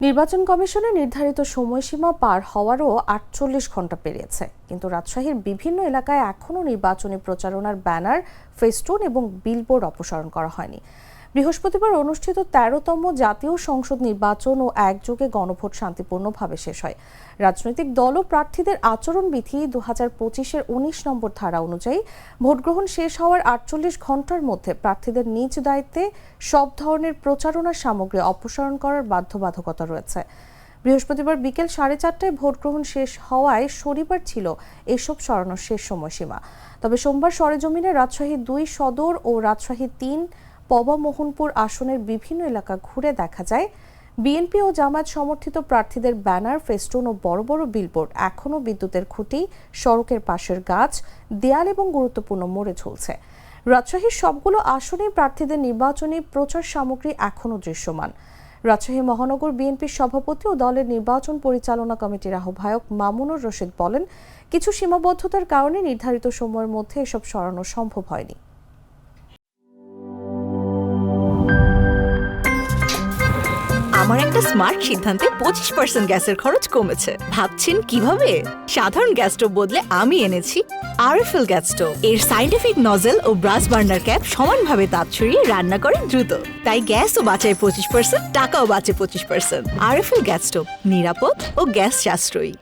নির্বাচন কমিশনের নির্ধারিত সময়সীমা পার হওয়ারও ৪৮ ঘণ্টা পেরিয়েছে, কিন্তু রাজশাহীর বিভিন্ন এলাকায় এখনও নির্বাচনী প্রচারণার ব্যানার, ফেস্টুন এবং বিলবোর্ড অপসারণ করা হয়নি। বৃহস্পতিবার অনুষ্ঠিত ১৩তম জাতীয় সংসদ নির্বাচন ও একযোগে গণভোট শান্তিপূর্ণভাবে শেষ হয়। রাজনৈতিক দল ও প্রার্থীদের আচরণবিধি ২০২৫-এর ১৯ নম্বর ধারা অনুযায়ী ভোটগ্রহণ শেষ হওয়ার ৪৮ ঘণ্টার মধ্যে প্রার্থীদের নিজ দায়িত্বে সব ধরনের প্রচারণার সামগ্রী অপসারণ করার বাধ্যবাধকতা রয়েছে। বৃহস্পতিবার বিকেল ৪:৩০টায় ভোটগ্রহণ শেষ হওয়ায় শনিবার ছিল এসব সরানোর শেষ সময়সীমা। তবে সোমবার সরেজমিনে রাজশাহী ২ সদর ও রাজশাহী ৩ পবা মোহনপুর আসনের বিভিন্ন এলাকা ঘুরে দেখা যায় বিএনপি ও জামায়াত সমর্থিত প্রার্থীদের ব্যানার, ফেস্টুন ও বড় বড় বিলবোর্ড এখনও বিদ্যুতের খুঁটি, সড়কের পাশের গাছ, দেয়াল এবং গুরুত্বপূর্ণ মোড়ে ঝুলছে। রাজশাহীর সবগুলো আসনেই প্রার্থীদের নির্বাচনী প্রচার সামগ্রী এখনও দৃশ্যমান। রাজশাহী মহানগর বিএনপির সভাপতি ও দলের নির্বাচন পরিচালনা কমিটির আহ্বায়ক মামুনুর রশিদ বলেন, কিছু সীমাবদ্ধতার কারণে নির্ধারিত সময়ের মধ্যে এসব সরানো সম্ভব হয়নি। আমার একটা স্মার্ট সিদ্ধান্তে 25% গ্যাসের খরচ কমেছে। ভাবছেন কিভাবে? সাধারণ গ্যাস স্টোভ বদলে আমি এনেছি আরএফএল গ্যাস স্টোভ। এর সাইন্টিফিক নজল ও ব্রাস বার্নার ক্যাপ সমানভাবে তাপ ছড়িয়ে রান্না করে দ্রুত। তাই গ্যাসও বাঁচায় 25%, টাকাও বাঁচে 25%। আরএফএল গ্যাস স্টোভ নিরাপদ ও গ্যাস সাশ্রয়ী।